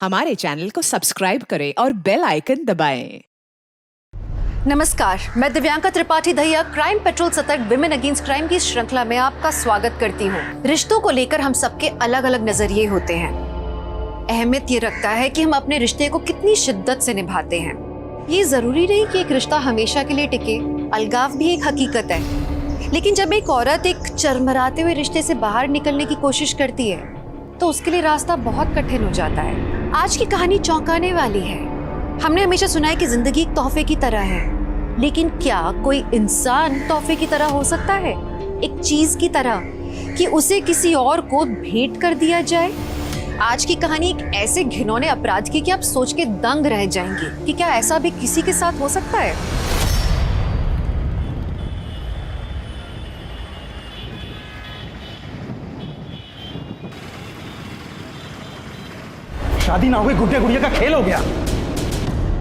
हमारे चैनल को सब्सक्राइब करें और बेल आइकन दबाएं। नमस्कार, मैं दिव्यांका त्रिपाठी दहिया क्राइम पेट्रोल सतर्क विमेन अगेंस्ट क्राइम की श्रृंखला में आपका स्वागत करती हूँ। रिश्तों को लेकर हम सबके अलग अलग नजरिए होते हैं। अहमियत ये रखता है कि हम अपने रिश्ते को कितनी शिद्दत से निभाते हैं। ये जरूरी नहीं कि एक रिश्ता हमेशा के लिए टिके, अलगाव भी एक हकीकत है। लेकिन जब एक औरत एक चरमराते हुए रिश्ते से बाहर निकलने की कोशिश करती है तो उसके लिए रास्ता बहुत कठिन हो जाता है। आज की कहानी चौंकाने वाली है। हमने हमेशा सुना है कि जिंदगी एक तोहफे की तरह है, लेकिन क्या कोई इंसान तोहफे की तरह हो सकता है, एक चीज की तरह कि उसे किसी और को भेंट कर दिया जाए? आज की कहानी एक ऐसे घिनौने अपराध की कि आप सोच के दंग रह जाएंगे कि क्या ऐसा भी किसी के साथ हो सकता है। शादी ना हुई गुड्डे गुड़िया का खेल हो गया।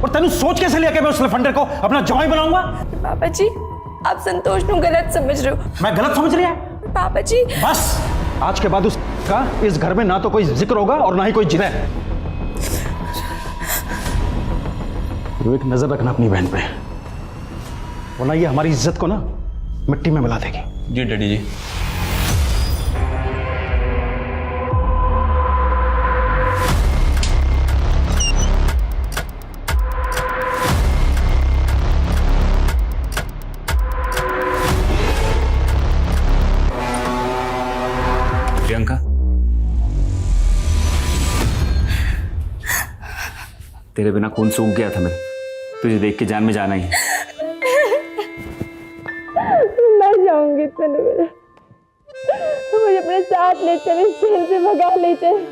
और तेनू सोच कैसे लिया कि मैं उस लफंडर को अपना जवाई बनाऊंगा? पापा जी, आप संतोष को गलत समझ रहे हो। मैं गलत समझ लिया? पापा जी बस आज के बाद उसका इस घर में ना तो कोई जिक्र होगा और ना ही कोई जिक्र। तो एक नजर रखना अपनी बहन पे, वरना ये हमारी इज्जत को ना मिट्टी में मिला देगी। जी डैडी जी। प्रियंका, तेरे बिना खून सूख गया था। मैं तुझे देख के जान में जाना ही। मैं जाऊंगी तनु, मुझे अपने साथ ले चल, इस जेल से भगा ले चल।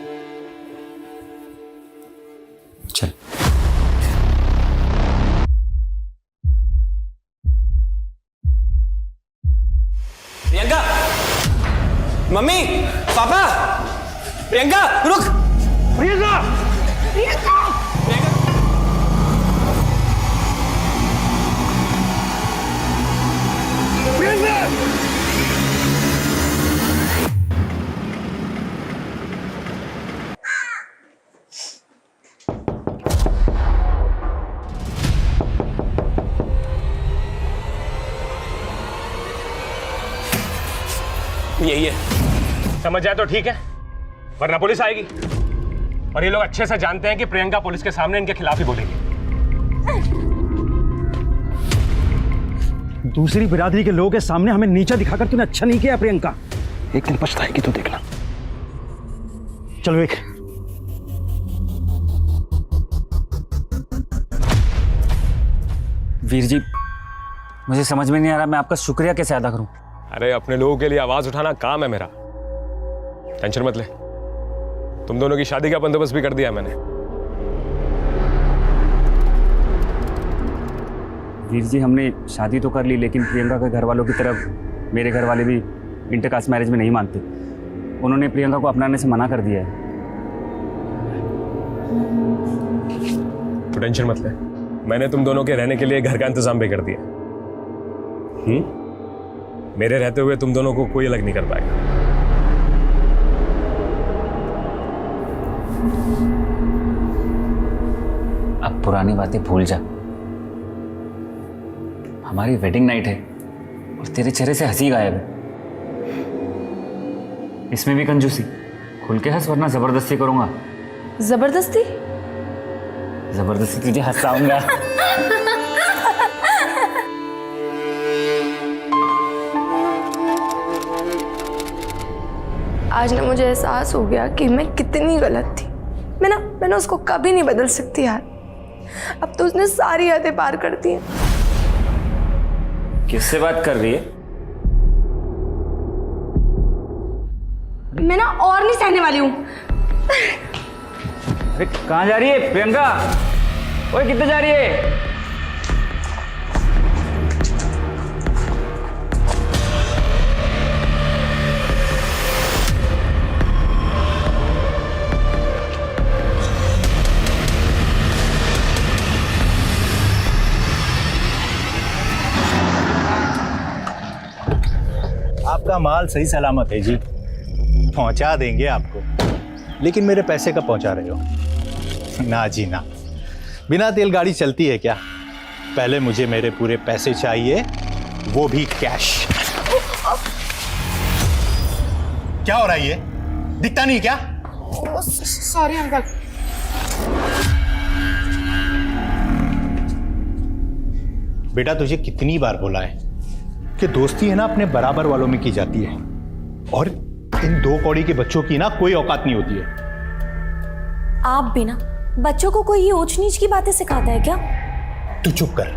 चल। प्रियंका, मम्मी, पापा, प्रियंका रुक। प्रियंका! प्रियंका! यही है। समझ जाए तो ठीक है, वरना पुलिस आएगी। और ये लोग अच्छे से जानते हैं कि प्रियंका पुलिस के सामने इनके खिलाफ ही बोलेगी। दूसरी बिरादरी के लोगों के सामने हमें नीचा दिखाकर तूने अच्छा नहीं किया प्रियंका। एक दिन पछताएगी तो देखना। चलो एक। वीर जी, मुझे समझ में नहीं आ रहा मैं आपका शुक्रिया कैसे अदा करूं। अरे अपने लोगों के लिए आवाज उठाना काम है मेरा। टेंशन मत ले, तुम दोनों की शादी का बंदोबस्त भी कर दिया मैंने। वीर जी, हमने शादी तो कर ली, लेकिन प्रियंका के घर वालों की तरफ मेरे घर वाले भी इंटरकास्ट मैरिज में नहीं मानते। उन्होंने प्रियंका को अपनाने से मना कर दिया है। तो टेंशन मत ले, मैंने तुम दोनों के रहने के लिए घर का इंतजाम भी कर दिया। मेरे रहते हुए तुम दोनों को कोई अलग नहीं कर पाएगा। अब पुरानी बातें भूल जा। हमारी वेडिंग नाइट है और तेरे चेहरे से हंसी गायब है। इसमें भी कंजूसी। खुल के हंस, वरना जबरदस्ती करूंगा। जबरदस्ती? जबरदस्ती तुझे हंसाऊंगा। आज ना मुझे एहसास हो गया कि मैं कितनी गलत थी। मैं ना उसको कभी नहीं बदल सकती यार। अब तो उसने सारी हदें पार कर दी हैं। किससे बात कर रही है? मैं ना और नहीं सहने वाली हूँ। अरे कहाँ जा रही है प्रियंका? ओए कितने जा रही है? आपका माल सही सलामत है जी, पहुंचा देंगे आपको। लेकिन मेरे पैसे कब पहुंचा रहे हो? ना जी ना, बिना तेल गाड़ी चलती है क्या? पहले मुझे मेरे पूरे पैसे चाहिए, वो भी कैश। क्या हो रहा है ये? दिखता नहीं क्या? Sorry uncle. बेटा तुझे कितनी बार बोला है कि दोस्ती है ना अपने बराबर वालों में की जाती है, और इन 2 कौड़ी के बच्चों की ना कोई औकात नहीं होती है। आप भी ना बच्चों को कोई ये ऊंच नीच की बातें सिखाता है क्या? तू चुप कर।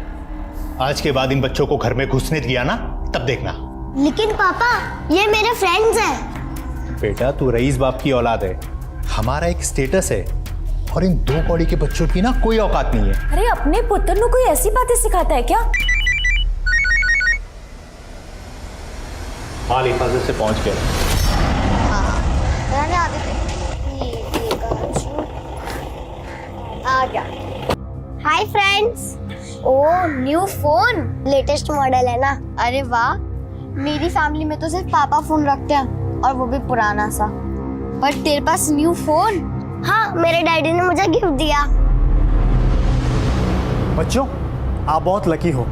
आज के बाद इन बच्चों को घर में घुसने दिया ना, तब देखना। लेकिन पापा, ये मेरे फ्रेंड्स हैं। बेटा तू रईस बाप की औलाद है, हमारा एक स्टेटस है, और इन 2 कौड़ी के बच्चों की ना कोई औकात नहीं है। अरे अपने पुत्र को कोई ऐसी बातें सिखाता है क्या? माल हिफाजत से पहुंच गए। रहने आते थे। आ गया। Hi friends. Oh new phone, latest model है ना? अरे वाह, मेरी फैमिली में तो सिर्फ पापा फोन रखते हैं, और वो भी पुराना सा। पर तेरे पास न्यू फोन? हाँ, मेरे डैडी ने मुझे गिफ्ट दिया। बच्चों, आप बहुत लकी हो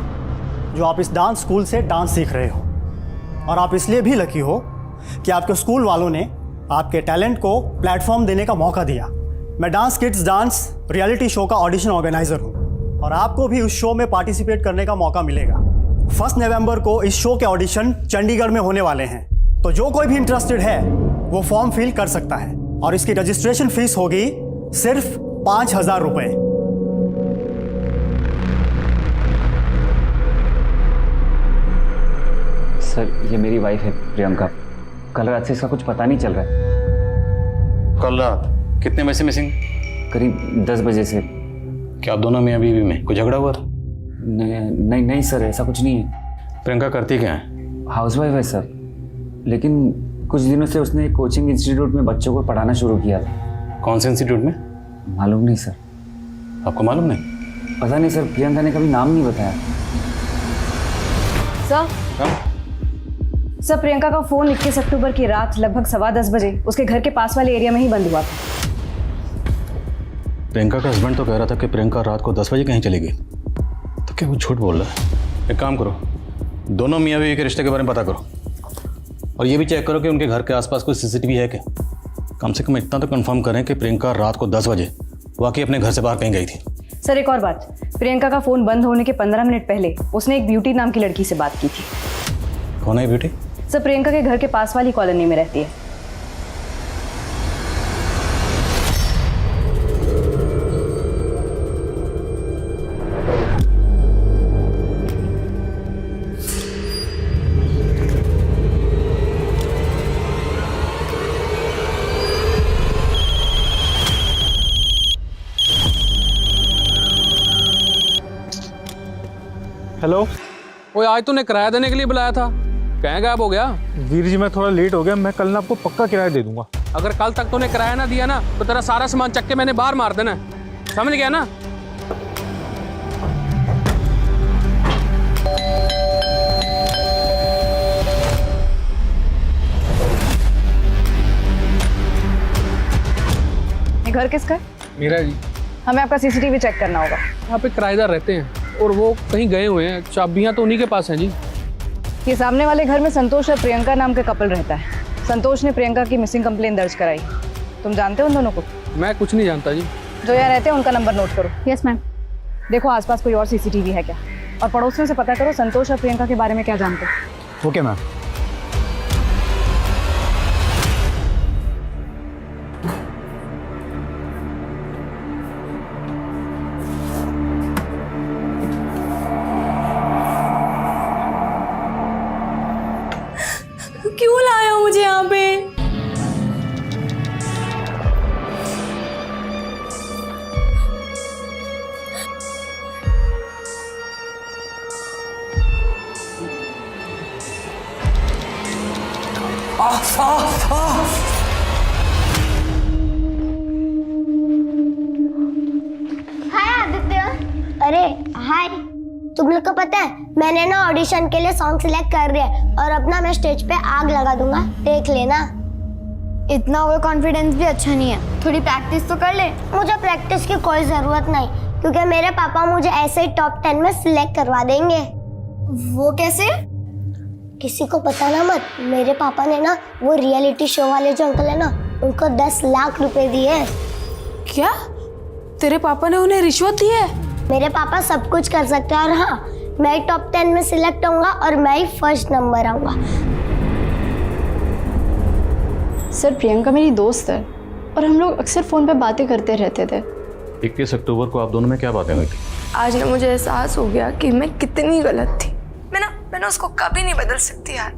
जो आप इस डांस स्कूल से डांस सीख रहे हो, और आप इसलिए भी लकी हो कि आपके स्कूल वालों ने आपके टैलेंट को प्लेटफॉर्म देने का मौका दिया। मैं dance kids dance reality show का ऑडिशन ऑर्गेनाइजर हूँ, और आपको भी उस शो में पार्टिसिपेट करने का मौका मिलेगा। 1 नवंबर को इस शो के ऑडिशन चंडीगढ़ में होने वाले हैं, तो जो कोई भी इंटरेस्टेड है वो फॉर्म फिल कर सकता है, और इसकी रजिस्ट्रेशन फीस होगी सिर्फ 5,000 रुपये। सर ये मेरी वाइफ है प्रियंका। कल रात से इसका कुछ पता नहीं चल रहा है। कल रात कितने बजे से मिसिंग? करीब 10 बजे से। क्या आप दोनों मियाँ बीवी में कोई झगड़ा हुआ था? नहीं सर, ऐसा कुछ नहीं है। प्रियंका करती क्या है? हाउसवाइफ है सर, लेकिन कुछ दिनों से उसने एक कोचिंग इंस्टीट्यूट में बच्चों को पढ़ाना शुरू किया था। कौन से इंस्टीट्यूट में? मालूम नहीं सर। आपको मालूम नहीं? पता नहीं सर, प्रियंका ने कभी नाम नहीं बताया। सर प्रियंका का फोन 21 अक्टूबर की रात लगभग 10:15 बजे उसके घर के पास वाले एरिया में ही बंद हुआ था। प्रियंका का हस्बैंड तो कह रहा था कि प्रियंका रात को 10 बजे कहीं चली गई, तो क्या वो झूठ बोल रहा है? एक काम करो, दोनों मियाँ बीवी के रिश्ते के बारे में पता करो, और ये भी चेक करो कि उनके घर के आसपास कोई सीसीटीवी है क्या। कम से कम इतना तो कंफर्म करें कि प्रियंका रात को 10 बजे वाकई अपने घर से बाहर कहीं गई थी। सर एक और बात, प्रियंका का फोन बंद होने के 15 मिनट पहले उसने एक ब्यूटी नाम की लड़की से बात की थी। कौन है ब्यूटी? सर प्रियंका के घर के पास वाली कॉलोनी में रहती है। हेलो। ओए आज तूने किराया देने के लिए बुलाया था, कहाँ गायब हो गया? वीर जी मैं थोड़ा लेट हो गया, मैं कल ना आपको पक्का किराया दे दूंगा। अगर कल तक तूने किराया ना दिया ना तो तेरा सारा सामान चक्के मैंने बाहर मार देना, समझ गया ना? ये घर किसका है? मेरा जी। हमें आपका सीसीटीवी चेक करना होगा। यहाँ पे किराएदार रहते हैं और वो कहीं गए हुए हैं, चाबियाँ तो उन्हीं के पास हैं जी। ये सामने वाले घर में संतोष और प्रियंका नाम का कपल रहता है। संतोष ने प्रियंका की मिसिंग कंप्लेन दर्ज कराई। तुम जानते हो उन दोनों को? मैं कुछ नहीं जानता जी। जो यहाँ रहते हैं उनका नंबर नोट करो। Yes ma'am. देखो आसपास कोई और सीसीटीवी है क्या, और पड़ोसियों से पता करो संतोष और प्रियंका के बारे में क्या जानते हो। Okay ma'am. क्यों लाया हो मुझे यहाँ पे? हाय आदित्य। अरे हाय, तुम लोग को पता है मैंने ना ऑडिशन के लिए सॉन्ग सिलेक्ट कर दिया है, और अपना मैं स्टेज पे आग लगा दूंगा, देख लेना। इतना ओवर कॉन्फिडेंस भी अच्छा नहीं है, थोड़ी प्रैक्टिस तो कर ले। मुझे प्रैक्टिस की कोई जरूरत नहीं, क्योंकि मेरे पापा मुझे ऐसे ही टॉप 10 में सिलेक्ट करवा देंगे। वो कैसे? किसी को पता ना मत। मेरे पापा ने ना वो रियलिटी शो वाले जो अंकल है ना, उनको 10 लाख रुपए दिए। क्या तेरे पापा ने उन्हें रिश्वत दी है? मेरे पापा सब कुछ कर सकते हैं, और हाँ, मैं टॉप 10 में सिलेक्ट होऊंगा और मैं ही फर्स्ट नंबर आऊंगा। सर प्रियंका मेरी दोस्त है और हम लोग अक्सर फ़ोन पे बातें करते रहते थे। 21 अक्टूबर को आप दोनों में क्या बातें हुई थी? आज ना मुझे एहसास हो गया कि मैं कितनी गलत थी। मैं ना उसको कभी नहीं बदल सकती यार।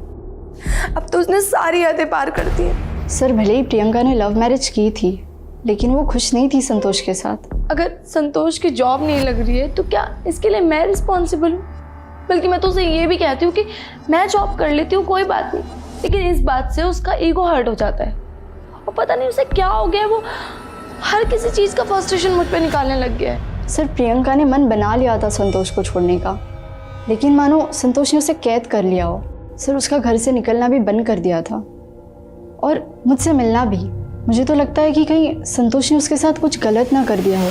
अब तो उसने सारी हदें पार कर दी है। सर भले ही प्रियंका ने लव मैरिज की थी, लेकिन वो खुश नहीं थी संतोष के साथ। अगर संतोष की जॉब नहीं लग रही है तो क्या इसके लिए मैं रिस्पॉन्सिबल हूँ? बल्कि मैं तो उसे ये भी कहती हूँ कि मैं जॉब कर लेती हूँ, कोई बात नहीं, लेकिन इस बात से उसका ईगो हर्ट हो जाता है और पता नहीं उसे क्या हो गया, वो हर किसी चीज़ का फ्रस्ट्रेशन मुझ पे निकालने लग गया है। सर प्रियंका ने मन बना लिया था संतोष को छोड़ने का, लेकिन मानो संतोष ने उसे कैद कर लिया हो। सर उसका घर से निकलना भी बंद कर दिया था और मुझसे मिलना भी। मुझे तो लगता है कि कहीं संतोष ने उसके साथ कुछ गलत ना कर दिया हो।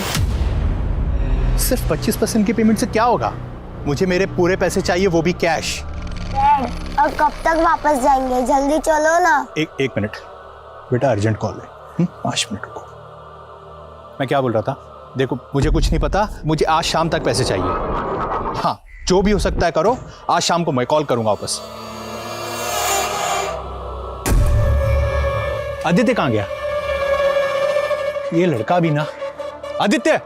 सिर्फ 25% की पेमेंट से क्या होगा? मुझे मेरे पूरे पैसे चाहिए, वो भी कैश। और कब तक वापस जाएंगे? जल्दी चलो ना। एक मिनट बेटा, अर्जेंट कॉल है। 5 मिनट रुको। मैं क्या बोल रहा था? देखो, मुझे कुछ नहीं पता, मुझे आज शाम तक पैसे चाहिए। हाँ, जो भी हो सकता है करो, आज शाम को मैं कॉल करूंगा वापस। आदित्य कहाँ गया? ये लड़का भी ना। आदित्य!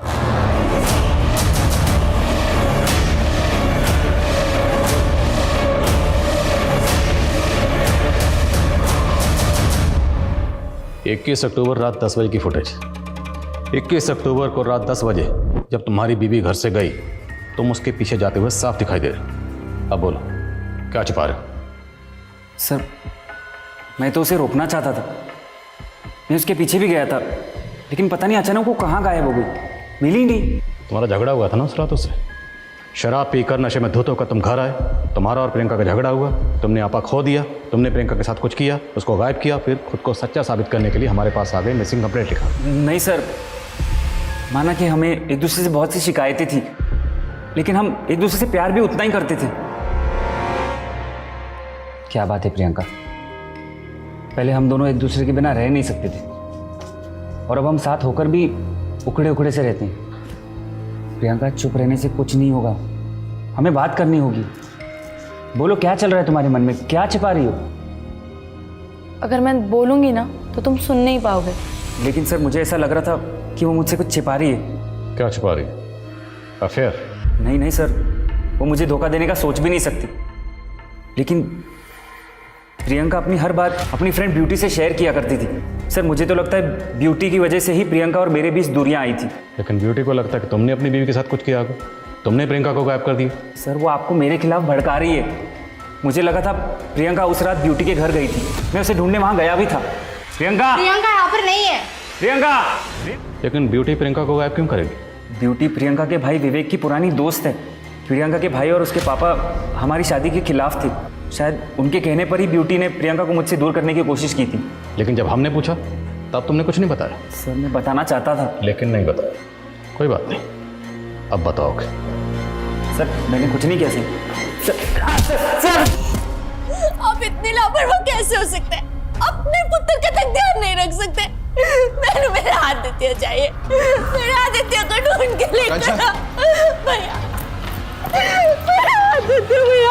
इक्कीस अक्टूबर रात 10 बजे की फुटेज। 21 अक्टूबर को रात 10 बजे जब तुम्हारी बीवी घर से गई, तुम उसके पीछे जाते हुए साफ दिखाई दे रहे। अब बोलो, क्या छिपा रहे हो? सर मैं तो उसे रोकना चाहता था, मैं उसके पीछे भी गया था, लेकिन पता नहीं अचानक वो कहाँ गायब हो गई, मिली नहीं। तुम्हारा झगड़ा हुआ था ना उस रात उससे। शराब पीकर नशे में धुत होकर तुम घर आए, तुम्हारा और प्रियंका का झगड़ा हुआ, तुमने आपा खो दिया, तुमने प्रियंका के साथ कुछ किया, उसको गायब किया, फिर खुद को सच्चा साबित करने के लिए हमारे पास आ गए, मिसिंग कंप्लेंट लिखा। नहीं सर, माना कि हमें एक दूसरे से बहुत सी शिकायतें थी, लेकिन हम एक दूसरे से प्यार भी उतना ही करते थे। क्या बात है प्रियंका, पहले हम दोनों एक दूसरे के बिना रह नहीं सकते थे, और अब हम साथ होकर भी उखड़े उखड़े से रहते हैं। प्रियंका, चुप रहने से कुछ नहीं होगा, हमें बात करनी होगी। बोलो, क्या चल रहा है तुम्हारे मन में, क्या छिपा रही हो? अगर मैं बोलूंगी ना तो तुम सुन नहीं पाओगे। लेकिन सर मुझे ऐसा लग रहा था कि वो मुझसे कुछ छिपा रही है। क्या छिपा रही? अफेयर? नहीं नहीं सर, वो मुझे धोखा देने का सोच भी नहीं सकती, लेकिन प्रियंका अपनी हर बात अपनी फ्रेंड ब्यूटी से शेयर किया करती थी। सर मुझे तो लगता है ब्यूटी की वजह से ही प्रियंका और मेरे बीच दूरियां आई थी। लेकिन ब्यूटी को लगता है कि तुमने अपनी बीवी के साथ कुछ किया होगा, तुमने प्रियंका को गायब कर दिया। सर वो आपको मेरे खिलाफ भड़का रही है। मुझे लगा था प्रियंका उस रात ब्यूटी के घर गई थी, मैं उसे ढूंढने वहां गया भी था। प्रियंका यहाँ पर नहीं है। प्रियंका! लेकिन ब्यूटी प्रियंका को गायब क्यों करेगी? ब्यूटी प्रियंका के भाई विवेक की पुरानी दोस्त है। प्रियंका के भाई और उसके पापा हमारी शादी के खिलाफ थे। शायद उनके कहने पर ही ब्यूटी ने प्रियंका को मुझसे दूर करने की कोशिश की थी। लेकिन जब हमने पूछा तब तुमने कुछ नहीं बताया। सर मैं बताना चाहता था, लेकिन नहीं बताया। कोई बात नहीं, अब बताओगे। सर मैंने कुछ नहीं किया सर। आप इतने लापरवाह कैसे हो सकते हैं? अपने पुत्र का तक ध्यान नहीं रख सकते? मैंने मेरे आदित्य चाहिए, मेरे आदित्य को ढूंढ के लेकर भैया,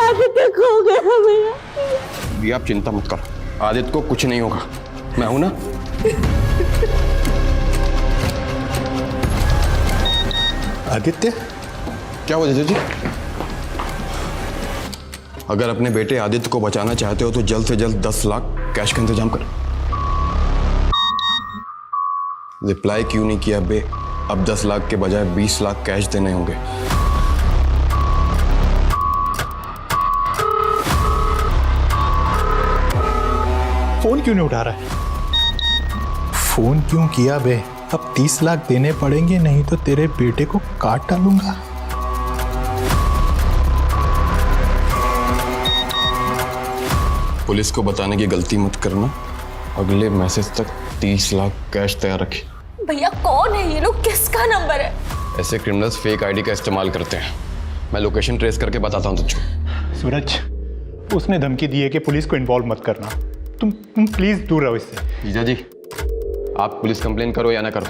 आदित्य खो गया भैया। भी आप चिंता मत करो, आदित्य को कुछ नहीं होगा, मैं हूं ना। आदित्य? क्या हुआ जीजू जी? अगर अपने बेटे आदित्य को बचाना चाहते हो तो जल्द से जल्द 10 लाख कैश का इंतजाम करो। रिप्लाई क्यों नहीं किया बे? अब 10 लाख के बजाय 20 लाख कैश देने होंगे। फोन क्यों नहीं उठा रहा है? फोन क्यों किया बे? अब 30 लाख देने पड़ेंगे, नहीं तो तेरे बेटे को काट डालूंगा। पुलिस को बताने की गलती मत करना, अगले मैसेज तक 30 लाख कैश तैयार रखिए। भैया कौन है ये लोग, किसका नंबर है? ऐसे क्रिमिनल्स फेक आईडी का इस्तेमाल करते हैं। मैं लोकेशन ट्रेस करके बताता हूँ तुझको। सूरज, उसने धमकी दी है कि पुलिस को इन्वॉल्व मत करना। तुम प्लीज दूर रहो इससे। जीजा जी, आप पुलिस कंप्लेन करो या ना करो,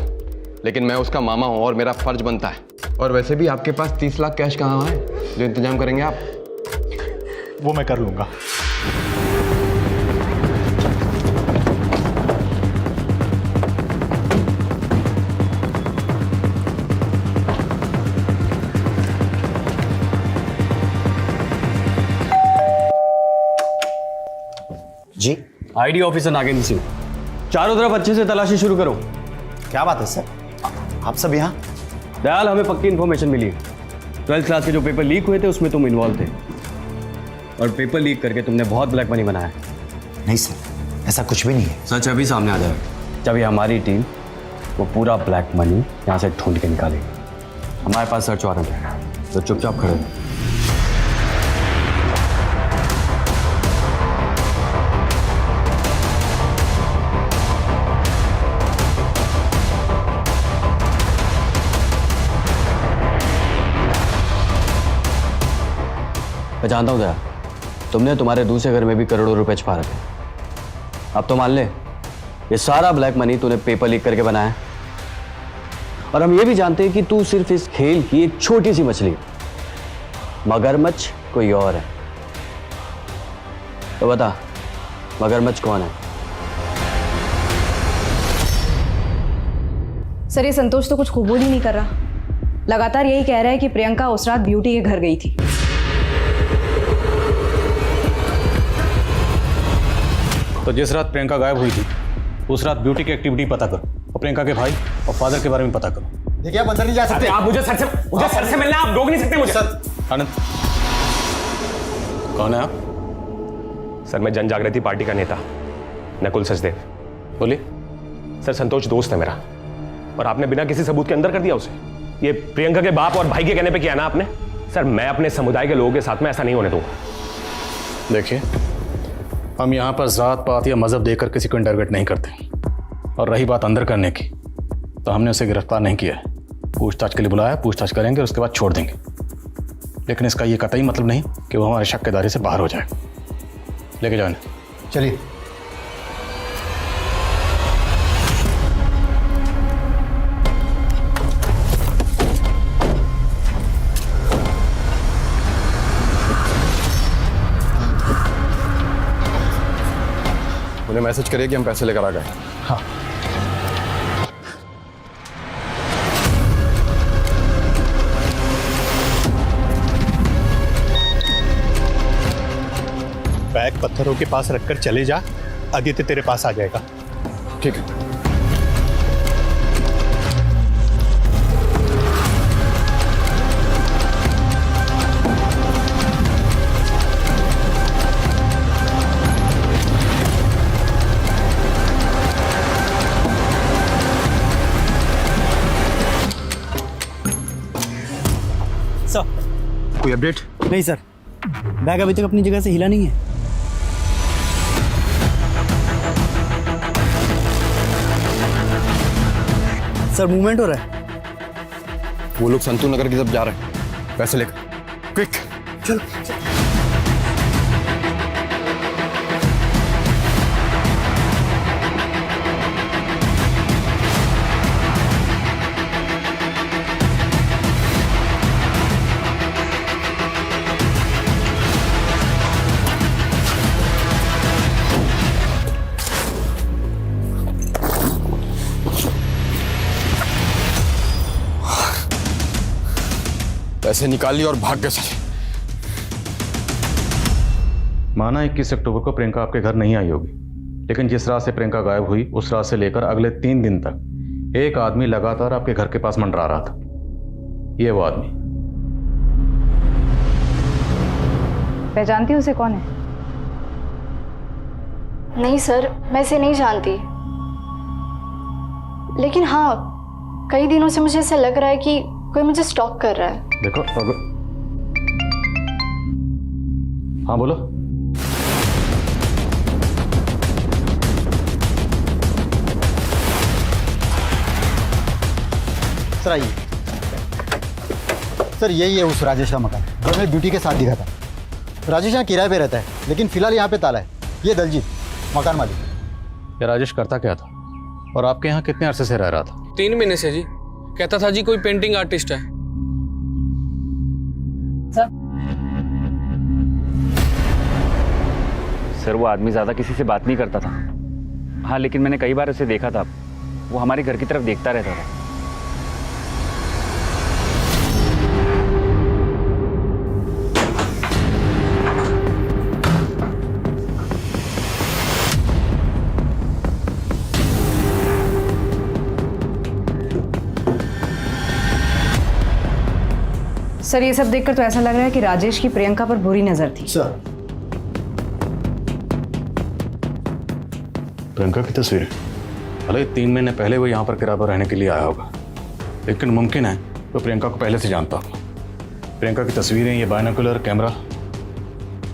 लेकिन मैं उसका मामा हूँ और मेरा फर्ज बनता है। और वैसे भी आपके पास 30 लाख कैश कहाँ है जो इंतजाम करेंगे आप? वो मैं कर लूंगा। जी, आईडी ऑफिसर नागेंद्र सिंह, चारों तरफ अच्छे से तलाशी शुरू करो। क्या बात है सर, आप सब यहाँ? दयाल, हमें पक्की इन्फॉर्मेशन मिली है। 12th क्लास के जो पेपर लीक हुए थे उसमें तुम इन्वॉल्व थे, और पेपर लीक करके तुमने बहुत ब्लैक मनी बनाया। नहीं सर, ऐसा कुछ भी नहीं है। सच अभी सामने आ जाएगा जब ये हमारी टीम वो पूरा ब्लैक मनी यहाँ से ढूंढ के निकालेगी। हमारे पास सर्च वारंट है, तो चुपचाप खड़े रहो। मैं जानता हूँ दया, तुमने तुम्हारे दूसरे घर में भी करोड़ों रुपए छुपा रखे। अब तो मान ले, ये सारा ब्लैक मनी तूने पेपर लीक करके बनाया है। और हम ये भी जानते हैं कि तू सिर्फ इस खेल की एक छोटी सी मछली है, मगरमच्छ कोई और है। तो बता, मगरमच्छ कौन है? सर, ये संतोष तो कुछ कबूल ही नहीं कर रहा। लगातार यही कह रहा है कि प्रियंका उस रात ब्यूटी के घर गई थी। तो जिस रात प्रियंका गायब हुई थी उस रात ब्यूटी की एक्टिविटी पता करो, और प्रियंका के भाई और फादर के बारे में पता करो। देखिए, आप अंदर नहीं जा सकते। आप मुझे सर से मिलना, आप रोक नहीं सकते मुझे। सर, आनंद, कौन है आप? सर, मैं जन जागृति पार्टी का नेता नकुल सचदेव। बोलिए। सर, संतोष दोस्त है मेरा, और आपने बिना किसी सबूत के अंदर कर दिया उसे। ये प्रियंका के बाप और भाई के कहने पे किया ना आपने। सर, मैं अपने समुदाय के लोगों के साथ में ऐसा नहीं होने दूंगा। देखिए, हम यहाँ पर जात पात या मजहब देकर किसी को इंटरगेट नहीं करते, और रही बात अंदर करने की, तो हमने उसे गिरफ्तार नहीं किया है। पूछताछ के लिए बुलाया, पूछताछ करेंगे और उसके बाद छोड़ देंगे। लेकिन इसका ये कतई मतलब नहीं कि वो हमारे शक के दायरे से बाहर हो जाए। लेके जाओ इन्हें। चलिए। उन्हें मैसेज करिए कि हम पैसे लेकर आ गए। हाँ। बैग पत्थरों के पास रखकर चले जा, आदित्य तेरे पास आ जाएगा। ठीक है। कोई अपडेट? नहीं सर, बैग अभी तक अपनी जगह से हिला नहीं है। सर, मूवमेंट हो रहा है। वो लोग संतू नगर की तरफ जा रहे हैं, पैसे लेकर। क्विक चलो। पैसे निकाल लिए और भाग गए साले। माना 21 अक्टूबर को प्रियंका आपके घर नहीं आई होगी, लेकिन जिस रात से प्रियंका गायब हुई उस रात से लेकर अगले 3 दिन तक एक आदमी लगातार आपके घर के पास मंडरा रहा था। ये वो आदमी। पहचानती हो उसे? कौन है? नहीं सर, मैं इसे नहीं जानती, लेकिन हाँ, कई दिनों से मुझे ऐसा लग रहा है कि कोई मुझे स्टॉक कर रहा है। देखो, हाँ बोलो। सर आइए। सर यही है उस राजेश का मकान जो मैंने ब्यूटी के साथ दिखा था। राजेश यहाँ किराए पे रहता है, लेकिन फिलहाल यहाँ पे ताला है। ये दलजीत मकान मालिक। ये राजेश करता क्या था और आपके यहाँ कितने अरसे से रह रहा था? 3 महीने से जी। कहता था जी कोई पेंटिंग आर्टिस्ट है। सर वो आदमी ज़्यादा किसी से बात नहीं करता था। हाँ लेकिन मैंने कई बार उसे देखा था, वो हमारे घर की तरफ देखता रहता था। सर ये सब देखकर तो ऐसा लग रहा है कि राजेश की प्रियंका पर बुरी नजर थी। सर प्रियंका की तस्वीर, भले 3 महीने पहले वो यहाँ पर किराए पर रहने के लिए आया होगा, लेकिन मुमकिन है वो प्रियंका को पहले से जानता होगा। प्रियंका की तस्वीरें, ये बायनोकुलर कैमरा,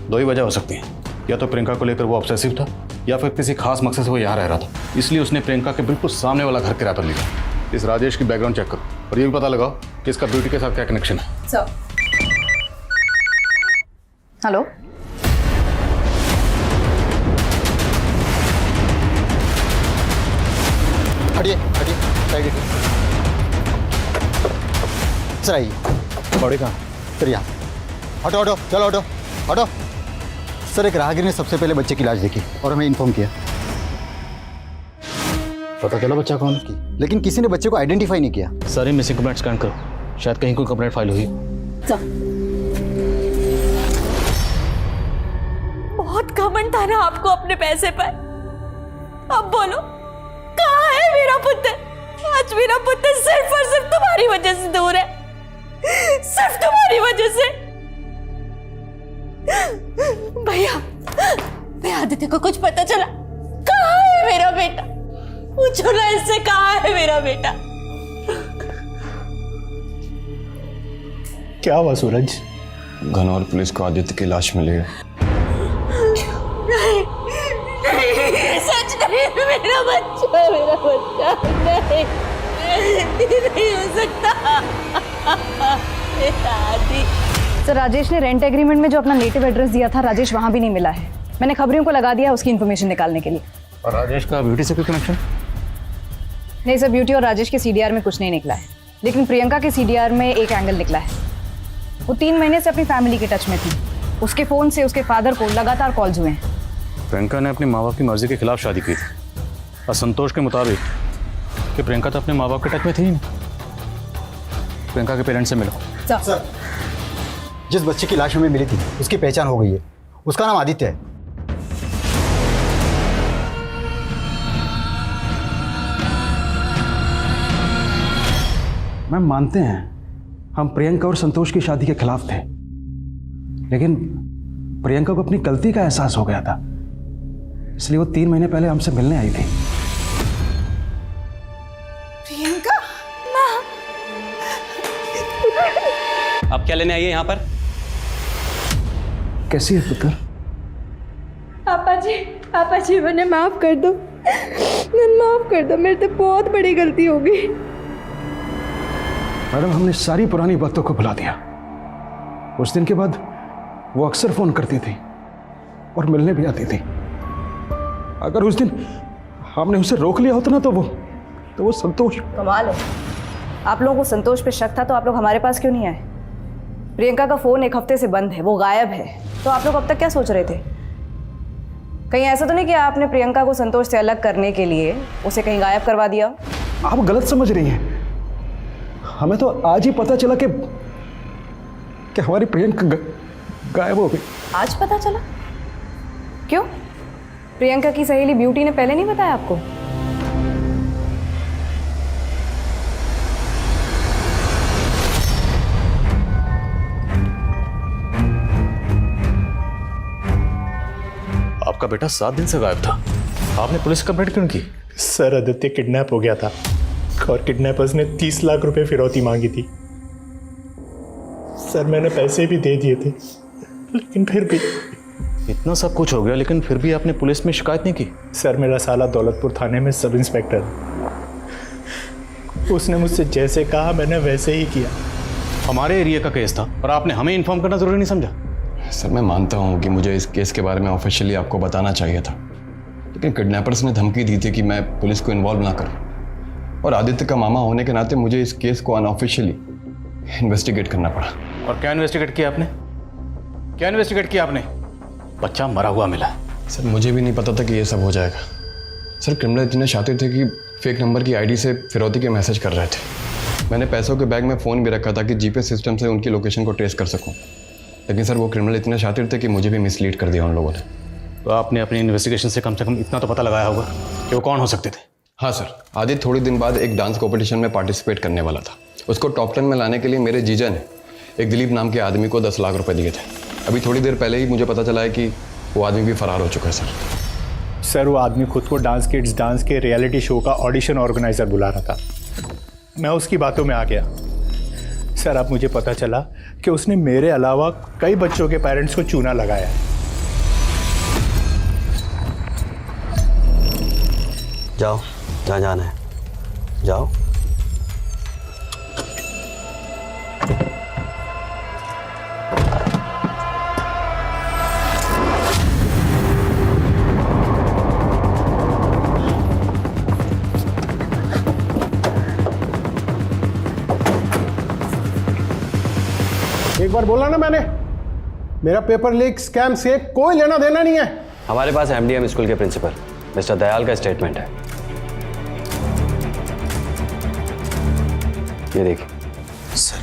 2 ही वजह हो सकती हैं। या तो प्रियंका को लेकर वो ऑब्सेसिव था, या फिर किसी खास मकसद से वो यहाँ रह रहा था, इसलिए उसने प्रियंका के बिल्कुल सामने वाला घर किराए पर लिया। इस राजेश की बैकग्राउंड चेक करो और ये भी पता लगाओ कि इसका ब्यूटी के साथ क्या कनेक्शन है। हेलो, हटिए हटिए, साइड हटिए। सर आइए। बॉडी कहाँ? सर यहाँ। हटो हटो, चलो हटो हटो। सर एक राहगीर ने सबसे पहले बच्चे की लाश देखी और हमें इन्फॉर्म किया। पता चला बच्चा कौन है? लेकिन किसी ने बच्चे को आइडेंटिफाई नहीं किया। सारी मिसिंग कंप्लेंट स्कैन करो, शायद कहीं कोई कंप्लेंट फाइल हुई। बहुत घमंड था ना आपको अपने पैसे पर। अब बोलो कहाँ है मेरा पुत्र? आज मेरा पुत्र सिर्फ और सिर्फ तुम्हारी वजह से दूर है, सिर्फ तुम्हारी वजह से। भैया आदित्य को कुछ पता चला? कहाँ है मेरा बेटा? पूछो ना इससे, कहाँ है मेरा बेटा? क्या हुआ सूरज? घनौर पुलिस को आदित्य की लाश मिली है। सच नहीं, मेरा बच्चा नहीं हो सकता। सर राजेश ने रेंट एग्रीमेंट में जो अपना नेटिव एड्रेस दिया था, राजेश वहां भी नहीं मिला है। मैंने खबरियों को लगा दिया उसकी इन्फॉर्मेशन निकालने के लिए। और राजेश का ब्यूटी से कोई कनेक्शन? नहीं सर, ब्यूटी और राजेश के सीडीआर में कुछ नहीं निकला है, लेकिन प्रियंका के सीडीआर में एक एंगल निकला है। वो 3 महीने से अपनी फैमिली के टच में थी। उसके फ़ोन से उसके फादर को लगातार कॉल्स हुए हैं। प्रियंका ने अपने माँ बाप की मर्जी के खिलाफ शादी की थी और संतोष के मुताबिक कि प्रियंका तो अपने माँ बाप के टच में थी ही नहीं। प्रियंका के पेरेंट्स से मिलो। सर जिस बच्चे की लाश हमें मिली थी उसकी पहचान हो गई है। उसका नाम आदित्य है। मैम मानते हैं हम प्रियंका और संतोष की शादी के खिलाफ थे, लेकिन प्रियंका को अपनी गलती का एहसास हो गया था, इसलिए वो 3 महीने पहले हमसे मिलने आई थी। प्रियंका माँ, आप क्या लेने आई है यहाँ पर? कैसी है पुत्र? पापा जी मैंने माफ कर दो, मेरे से बहुत बड़ी गलती हो गई। मैडम हमने सारी पुरानी बातों को भुला दिया। उस दिन के बाद वो अक्सर फोन करती थी और मिलने भी आती थी। अगर उस दिन हमने उसे रोक लिया होता ना तो वो संतोष। कमाल है, आप लोगों को संतोष पे शक था तो आप लोग हमारे पास क्यों नहीं आए? प्रियंका का फोन 1 हफ्ते से बंद है, वो गायब है, तो आप लोग अब तक क्या सोच रहे थे? कहीं ऐसा तो नहीं कि आपने प्रियंका को संतोष से अलग करने के लिए उसे कहीं गायब करवा दिया? आप गलत समझ रही हैं। हमें तो आज ही पता चला कि हमारी प्रियंका गायब हो गई। आज पता चला? क्यों? प्रियंका की सहेली ब्यूटी ने पहले नहीं बताया आपको? आपका बेटा 7 दिन से गायब था, आपने पुलिस कंप्लेंट क्यों की? सर आदित्य किडनैप हो गया था और किडनैपर्स ने 30 लाख रुपए फिरौती मांगी थी। सर मैंने पैसे भी दे दिए थे, लेकिन फिर भी इतना सब कुछ हो गया, लेकिन फिर भी आपने पुलिस में शिकायत नहीं की? सर मेरा साला दौलतपुर थाने में सब इंस्पेक्टर, उसने मुझसे जैसे कहा मैंने वैसे ही किया। हमारे एरिया का केस था और आपने हमें इन्फॉर्म करना जरूरी नहीं समझा? सर मैं मानता हूँ कि मुझे इस केस के बारे में ऑफिशियली आपको बताना चाहिए था, लेकिन किडनैपर्स ने धमकी दी थी कि मैं पुलिस को इन्वॉल्व ना करूँ, और आदित्य का मामा होने के नाते मुझे इस केस को अनऑफिशियली इन्वेस्टिगेट करना पड़ा। और क्या इन्वेस्टिगेट किया आपने? क्या इन्वेस्टिगेट किया आपने? बच्चा मरा हुआ मिला। सर मुझे भी नहीं पता था कि ये सब हो जाएगा। सर क्रिमिनल इतने शातिर थे कि फेक नंबर की आईडी से फिरौती के मैसेज कर रहे थे। मैंने पैसों के बैग में फ़ोन भी रखा था कि जीपीएस सिस्टम से उनकी लोकेशन को ट्रेस कर सकूं, लेकिन सर वो क्रिमिनल इतने शातिर थे कि मुझे भी मिसलीड कर दिया उन लोगों ने। तो आपने अपनी इन्वेस्टिगेशन से कम इतना तो पता लगाया होगा कि वो कौन हो सकते थे? हाँ सर, आदित्य थोड़ी दिन बाद एक डांस कॉम्पिटिशन में पार्टिसिपेट करने वाला था। उसको टॉप 10 में लाने के लिए मेरे जीजा ने एक दिलीप नाम के आदमी को 10 लाख रुपए दिए थे। अभी थोड़ी देर पहले ही मुझे पता चला है कि वो आदमी भी फरार हो चुका है। सर वो आदमी खुद को डांस किड्स डांस के रियलिटी शो का ऑडिशन ऑर्गेनाइजर बुला रहा था। मैं उसकी बातों में आ गया। सर अब मुझे पता चला कि उसने मेरे अलावा कई बच्चों के पेरेंट्स को चूना लगाया है। जाओ जहाँ जाना है जाओ। एक बार बोला ना मैंने, मेरा पेपर लीक स्कैम से कोई लेना देना नहीं है। हमारे पास एमडीएम स्कूल के प्रिंसिपल मिस्टर दयाल का स्टेटमेंट है, ये देखिए। सर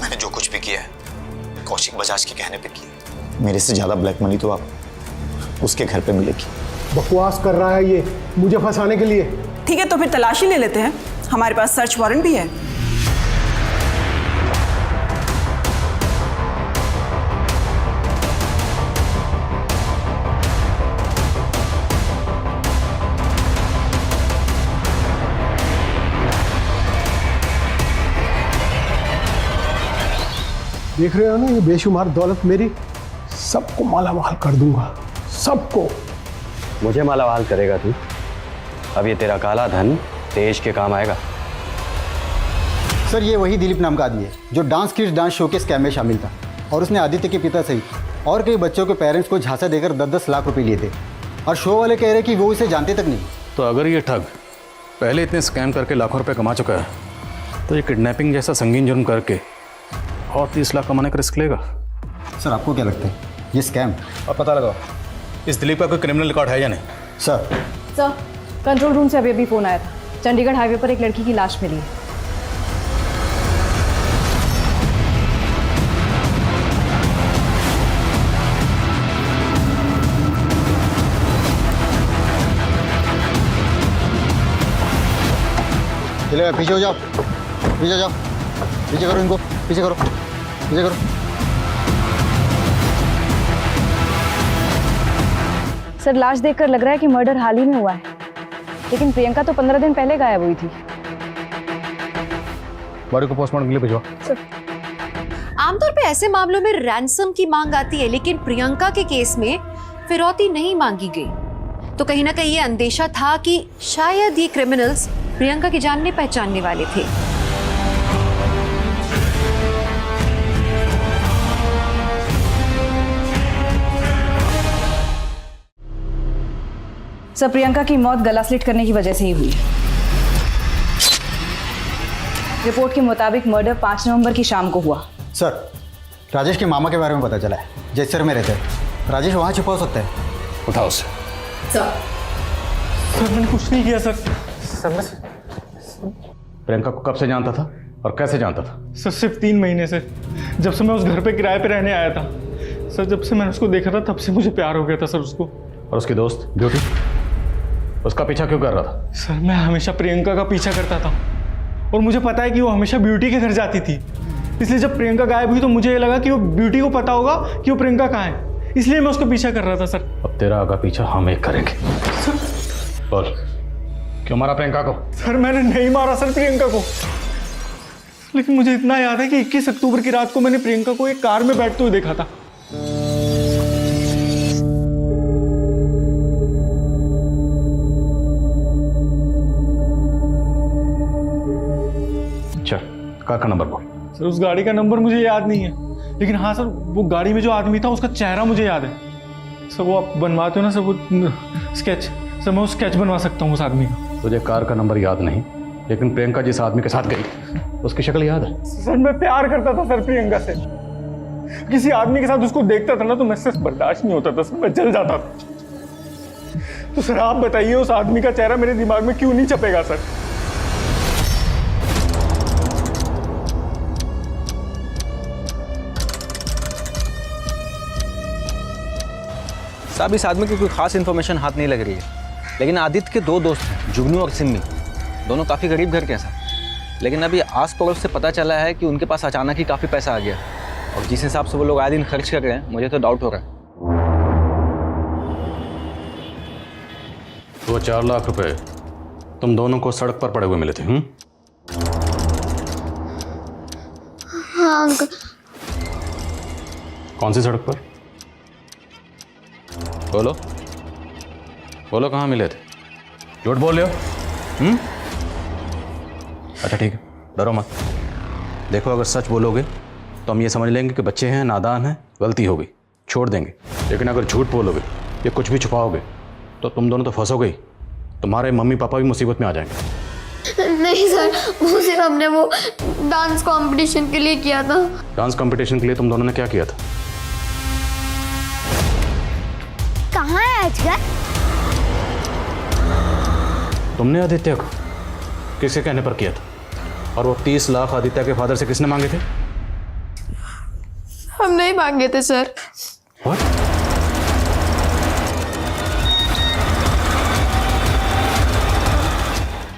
मैंने जो कुछ भी किया है कौशिक बजाज के कहने पे किया। मेरे से ज़्यादा ब्लैक मनी तो आप उसके घर पे मिलेगी। बकवास कर रहा है ये मुझे फंसाने के लिए। ठीक है तो फिर तलाशी ले लेते हैं, हमारे पास सर्च वारंट भी है। देख रहे हो ना ये बेशुमार दौलत मेरी, सबको मालामाल कर दूंगा, सबको। मुझे मालामाल करेगा तू? अब ये तेरा काला धन देश के काम आएगा। सर ये वही दिलीप नाम का आदमी है जो डांस किड्स डांस शो के स्कैम में शामिल था, और उसने आदित्य के पिता सहित और कई बच्चों के पेरेंट्स को झांसा देकर 10-10 लाख रुपए लिए थे, और शो वाले कह रहे कि वो इसे जानते तक नहीं। तो अगर ये ठग पहले इतने स्कैम करके लाखों रुपए कमा चुका है, तो ये किडनैपिंग जैसा संगीन जुर्म करके और 30 लाख कमाने का रिस्क लेगा? सर आपको क्या लगता है ये स्कैम? और पता लगाओ इस दिलीप का कोई क्रिमिनल रिकॉर्ड है या नहीं। सर कंट्रोल रूम से अभी फ़ोन आया था, चंडीगढ़ हाईवे पर एक लड़की की लाश मिली है। चलो पीछे हो जाओ, पीछे जाओ, पीछे करो इनको, पीछे करो, पीछे करो। सर लाश देखकर लग रहा है कि मर्डर हाल ही में हुआ है, लेकिन प्रियंका तो 15 दिन पहले गायब हुई थी। बॉडी को पोस्टमार्टम के लिए भिजवा। आमतौर पे ऐसे मामलों में रैंसम की मांग आती है, लेकिन प्रियंका के केस में फिरौती नहीं मांगी गई। तो कहीं ना कहीं ये अंदेशा था कि शायद ये क्रिमिनल्स प्रियंका की जानने पहचानने वाले थे। सर प्रियंका की मौत गला स्लिट करने की वजह से ही हुई। रिपोर्ट के मुताबिक मर्डर 5 नवंबर की शाम को हुआ। सर राजेश के मामा के बारे में पता चला है, जैसर में रहते हैं। राजेश वहाँ छिपा हो सकता है। उठाओ उसे। सर मैंने कुछ नहीं किया सर। प्रियंका को कब से जानता था और कैसे जानता था? सर सिर्फ 3 महीने से, जब से मैं उस घर पे किराए पे रहने आया था। सर जब से मैंने उसको देखा था तब से मुझे प्यार हो गया था सर उसको। और उसकी दोस्त ब्यूटी, उसका पीछा क्यों कर रहा था? सर मैं हमेशा प्रियंका का पीछा करता था, और मुझे पता है कि वो हमेशा ब्यूटी के घर जाती थी। इसलिए जब प्रियंका गायब हुई तो मुझे ये लगा कि वो ब्यूटी को पता होगा कि वो प्रियंका कहाँ है, इसलिए मैं उसका पीछा कर रहा था। सर अब तेरा आगा पीछा हम एक करेंगे। बोल क्यों मारा प्रियंका को? सर मैंने नहीं मारा सर प्रियंका को, लेकिन मुझे इतना याद है कि 21 अक्टूबर की रात को मैंने प्रियंका को एक कार में बैठते हुए देखा था। कार का नंबर बोल। सर उस गाड़ी का नंबर मुझे याद नहीं है, लेकिन हाँ सर वो गाड़ी में जो आदमी था उसका चेहरा मुझे याद है। सर वो आप बनवाते हो ना सर वो स्केच, सर मैं वो स्केच बनवा सकता हूँ उस आदमी का। तुझे कार का नंबर याद नहीं, लेकिन प्रियंका जिस आदमी के साथ गई उसकी शक्ल याद है? सर मैं प्यार करता था सर प्रियंका से, किसी आदमी के साथ उसको देखता था ना तो मैं से बर्दाश्त नहीं होता था सर, मैं जल जाता था। तो सर आप बताइए उस आदमी का चेहरा मेरे दिमाग में क्यों नहीं छपेगा सर? साहब इस आदमी की कोई खास इन्फॉर्मेशन हाथ नहीं लग रही है, लेकिन आदित्य के दो दोस्त हैं, जुगनू और सिम्मी, दोनों काफ़ी गरीब घर के हैं सर। लेकिन अभी आस पड़ोस से पता चला है कि उनके पास अचानक ही काफ़ी पैसा आ गया, और जिस हिसाब से वो लोग आए दिन खर्च कर रहे हैं मुझे तो डाउट हो रहा है। तो 4 लाख रुपए तुम दोनों को सड़क पर पड़े हुए मिले थे? हाँ अंकल। कौन सी सड़क पर? बोलो बोलो, कहाँ मिले थे? झूठ बोल रहे हो? अच्छा ठीक है, डरो मत। देखो अगर सच बोलोगे तो हम ये समझ लेंगे कि बच्चे हैं, नादान हैं, गलती हो गई, छोड़ देंगे। लेकिन अगर झूठ बोलोगे या कुछ भी छुपाओगे तो तुम दोनों तो फंसोगे ही, तुम्हारे मम्मी पापा भी मुसीबत में आ जाएंगे। नहीं सर, वो सिर्फ हमने वो डांस कंपटीशन के लिए किया था। डांस कंपटीशन के लिए तुम दोनों ने क्या किया था? कहाँ है आजकल? तुमने आदित्य को किसके कहने पर किया था? और वो 30 लाख आदित्य के फादर से किसने मांगे थे? हम नहीं मांगे थे सर। What?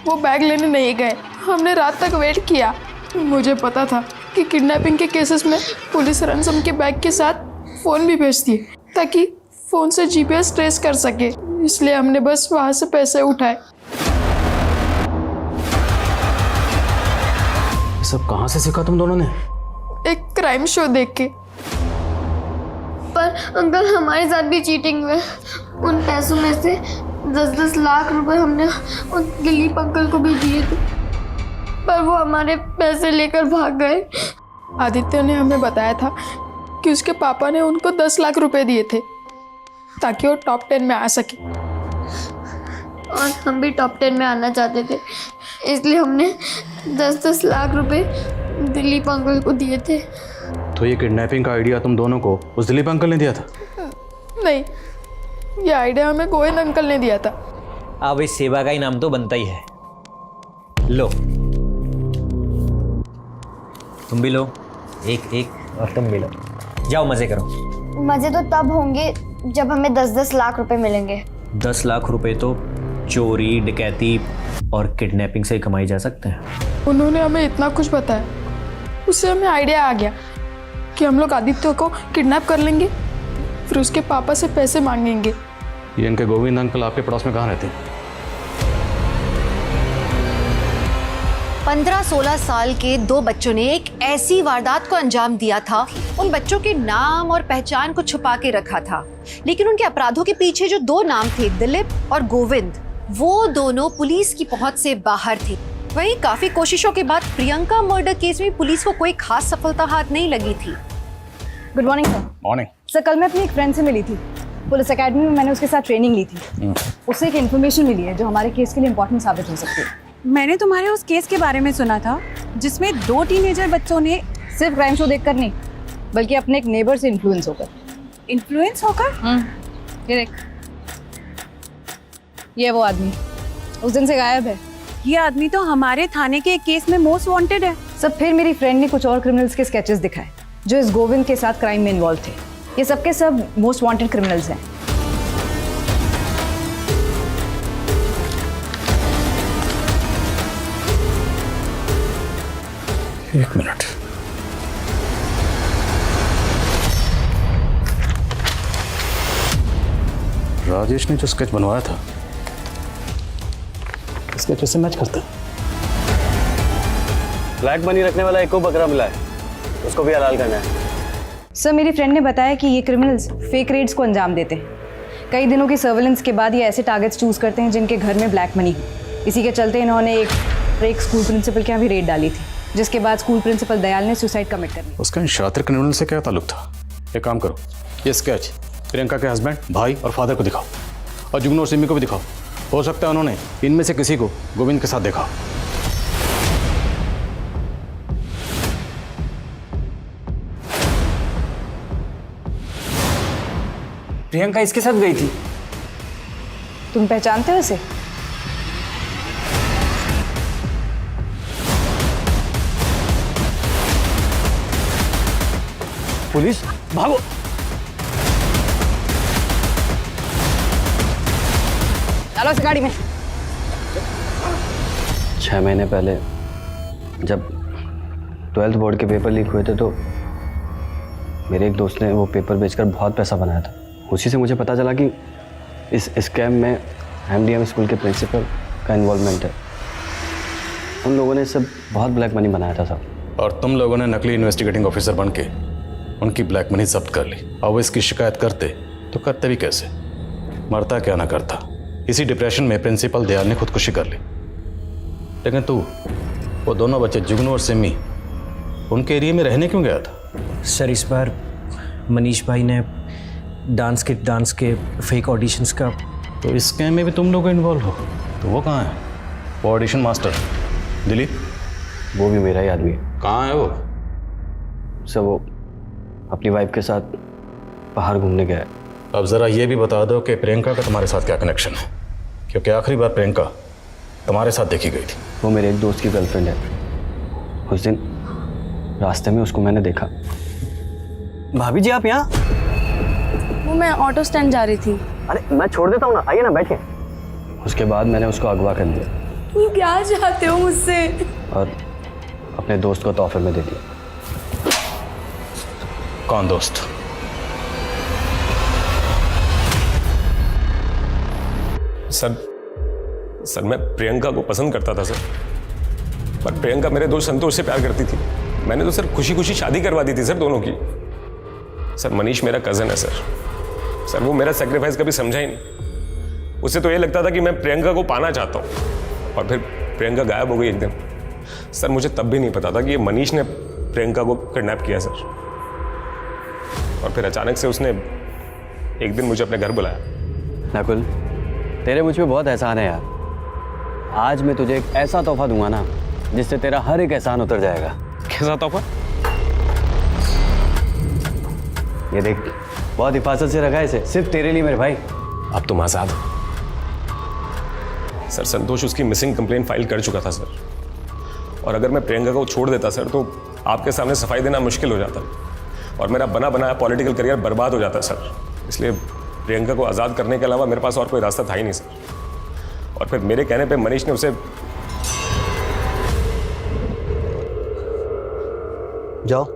वो बैग लेने नहीं गए, हमने रात तक वेट किया। मुझे पता था कि किडनैपिंग के केसेस में पुलिस रैंसम के बैग के साथ फ़ोन भी भेजती है ताकि फ़ोन से GPS ट्रेस कर सके, इसलिए हमने बस वहाँ से पैसे उठाए। सब कहाँ से सीखा तुम दोनों ने? एक क्राइम शो देख के। पर अंकल हमारे साथ भी चीटिंग हुई। उन पैसों में से 10-10 लाख रुपए हमने उन दिलीप अंकल को भी दिए थे, पर वो हमारे पैसे लेकर भाग गए। आदित्य ने हमें बताया था कि उसके पापा ने उनको 10 लाख रुपए दिए थे ताकि वो टॉप 10 में आ सके, और हम भी टॉप 10 में आना चाहते थे, इसलिए हमने 10-10 लाख रुपए दिलीप अंकल को दिए थे। तो ये किडनैपिंग का आइडिया तुम दोनों को उस दिलीप अंकल ने दिया था? नहीं, ये आइडिया हमें गोविंद अंकल ने दिया था। अब इस सेवा का इनाम तो बनता ही है। लो तुम भी लो, एक और तुम भी लो, जाओ मजे करो। मजे तो तब होंगे जब हमें 10-10 लाख रुपए मिलेंगे। 10 लाख रुपए तो चोरी, डकैती और किडनैपिंग से कमाई जा सकते हैं। उन्होंने हमें इतना कुछ बताया, उससे हमें आइडिया आ गया कि हम लोग आदित्य को किडनैप कर लेंगे, फिर उसके पापा से पैसे मांगेंगे। ये इनके गोविंद अंकल आपके पड़ोस में कहाँ रहते हैं? 15-16 साल के 2 बच्चों ने एक ऐसी वारदात को अंजाम दिया था। उन बच्चों के नाम और पहचान को छुपा के रखा था, लेकिन उनके अपराधों के पीछे जो 2 नाम थे, दिलीप और गोविंद, वो दोनों पुलिस की पहुंच से बाहर थे। वहीं काफी कोशिशों के बाद प्रियंका मर्डर केस में पुलिस को कोई खास सफलता हाथ नहीं लगी थी। Good morning sir. Morning sir, कल मैं अपनी एक फ्रेंड से मिली थी, पुलिस एकेडमी में मैंने उसके साथ ट्रेनिंग ली थी। उससे एक इन्फॉर्मेशन मिली है जो हमारे केस के लिए इंपॉर्टेंट साबित हो सकती है। मैंने तुम्हारे उस केस के बारे में सुना था जिसमें 2 टीनेजर बच्चों ने सिर्फ क्राइम शो देखकर नहीं, बल्कि अपने एक नेबर से इन्फ्लुएंस होकर। ये देख, ये वो आदमी उस दिन से गायब है। ये आदमी तो हमारे थाने के एक केस में मोस्ट वांटेड है। सब फिर मेरी फ्रेंड ने कुछ और क्रिमिनल्स के स्केचेस दिखाए जो इस गोविंद के साथ क्राइम में इन्वॉल्व थे। ये सब के सब मोस्ट वांटेड क्रिमिनल्स हैं। एक मिनट, राजेश ने जो स्केच बनवाया था स्केच से मैच करता है। ब्लैक मनी रखने वाला एक को बकरा मिला है, उसको भी हलाल करना है। सर, मेरी फ्रेंड ने बताया कि ये क्रिमिनल्स फेक रेड्स को अंजाम देते हैं। कई दिनों की सर्वेलेंस के बाद ये ऐसे टारगेट्स चूज करते हैं जिनके घर में ब्लैक मनी हो। इसी के चलते इन्होंने एक स्कूल प्रिंसिपल के यहाँ भी रेड डाली थी। जिसके बाद स्कूल प्रिंसिपल दयाल ने सुसाइड कमिट कर लिया। उसका इन शातिर क्रिमिनल से क्या ताल्लुक था? एक काम करो, ये स्केच प्रियंका के हस्बैंड, भाई और फादर को दिखाओ और जुगनू और सिमी को भी दिखाओ। हो सकता है उन्होंने इनमें से किसी को गोविंद के साथ देखा। प्रियंका इसके साथ गई थी? तुम पहचानते हो इसे? पुलिस, भागो! चलो इस गाड़ी में। 6 महीने पहले जब 12th बोर्ड के पेपर लीक हुए थे तो मेरे एक दोस्त ने वो पेपर बेचकर बहुत पैसा बनाया था। उसी से मुझे पता चला कि इस स्कैम में MDM स्कूल के प्रिंसिपल का इन्वॉल्वमेंट है। उन लोगों ने सब बहुत ब्लैक मनी बनाया था सब। और तुम लोगों ने नकली इन्वेस्टिगेटिंग ऑफिसर बन के उनकी ब्लैक मनी जब्त कर ली। और वो इसकी शिकायत करते तो करते भी कैसे? मरता क्या ना करता। इसी डिप्रेशन में प्रिंसिपल दयाल ने खुदकुशी कर ली। लेकिन तू वो दोनों बच्चे जुगनू और सिमी उनके एरिया में रहने क्यों गया था? सर इस बार मनीष भाई ने डांस के फेक ऑडिशंस का। तो इस स्कैम में भी तुम लोग इन्वॉल्व हो? तो वो कहाँ है? वो ऑडिशन मास्टर दिलीप? वो भी मेरा ही आदमी है। कहाँ है वो? सर वो अपनी वाइफ के साथ बाहर घूमने गया है। अब ज़रा ये भी बता दो कि प्रियंका का तुम्हारे साथ क्या कनेक्शन है, क्योंकि आखिरी बार प्रियंका तुम्हारे साथ देखी गई थी। वो मेरे एक दोस्त की गर्लफ्रेंड है। उस दिन रास्ते में उसको मैंने देखा। भाभी जी आप यहाँ? वो मैं ऑटो स्टैंड जा रही थी। अरे मैं छोड़ देता हूँ ना, आइए ना बैठिए। उसके बाद मैंने उसको अगवा कर लिया तुम क्या चाहते हो मुझसे? और अपने दोस्त को तोहफे में दे दिया। कौन दोस्त? सर मैं प्रियंका को पसंद करता था सर, पर प्रियंका मेरे दोस्त संतोष से प्यार करती थी। मैंने तो सर खुशी खुशी शादी करवा दी थी सर दोनों की। सर मनीष मेरा कज़न है सर वो मेरा सेक्रीफाइस कभी समझा ही नहीं। उसे तो ये लगता था कि मैं प्रियंका को पाना चाहता हूँ, और फिर प्रियंका गायब हो गई एक दिन। सर मुझे तब भी नहीं पता था कि ये मनीष ने प्रियंका को किडनैप किया सर। और फिर अचानक से उसने एक दिन मुझे अपने घर बुलाया। नकुल, तेरे मुझ पे बहुत एहसान है यार। आज मैं तुझे एक ऐसा तोहफा दूंगा ना जिससे तेरा हर एक एहसान उतर जाएगा। कैसा तोहफा? ये देख, बहुत हिफाजत से रखा है इसे, सिर्फ तेरे लिए मेरे भाई। अब तुम आजाद हो सर। संतोष उसकी मिसिंग कंप्लेंट फाइल कर चुका था सर, और अगर मैं प्रियंका को छोड़ देता सर तो आपके सामने सफाई देना मुश्किल हो जाता और मेरा बना बनाया पॉलिटिकल करियर बर्बाद हो जाता सर। इसलिए प्रियंका को आज़ाद करने के अलावा मेरे पास और कोई रास्ता था ही नहीं सर। और फिर मेरे कहने पे मनीष ने उसे। जाओ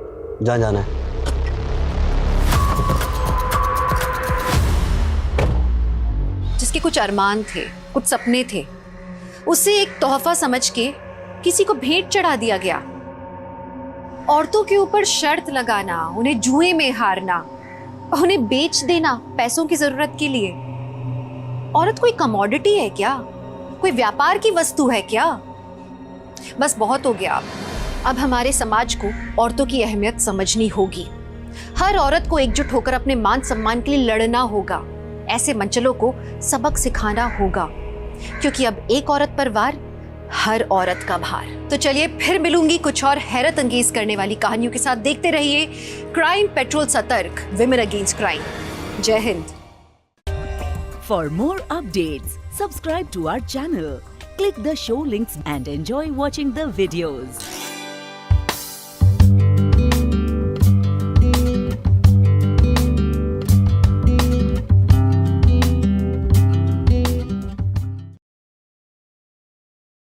जहाँ जाना है। जिसके कुछ अरमान थे, कुछ सपने थे, उसे एक तोहफा समझ के किसी को भेंट चढ़ा दिया गया। औरतों के ऊपर शर्त लगाना, उन्हें जुए में हारना, उन्हें बेच देना पैसों की जरूरत के लिए। औरत कोई कमोडिटी है क्या? कोई व्यापार की वस्तु है क्या? बस बहुत हो गया। अब हमारे समाज को औरतों की अहमियत समझनी होगी। हर औरत को एकजुट होकर अपने मान सम्मान के लिए लड़ना होगा। ऐसे मंचलों को सबक सिखाना होगा, क्योंकि अब एक औरत पर वार, हर औरत का भार। तो चलिए फिर मिलूंगी कुछ और हैरत अंगेज करने वाली कहानियों के साथ। देखते रहिए क्राइम पेट्रोल सतर्क, विमेन अगेंस्ट क्राइम। जय Hind. For more updates, subscribe to our channel, click the show links and enjoy watching the videos.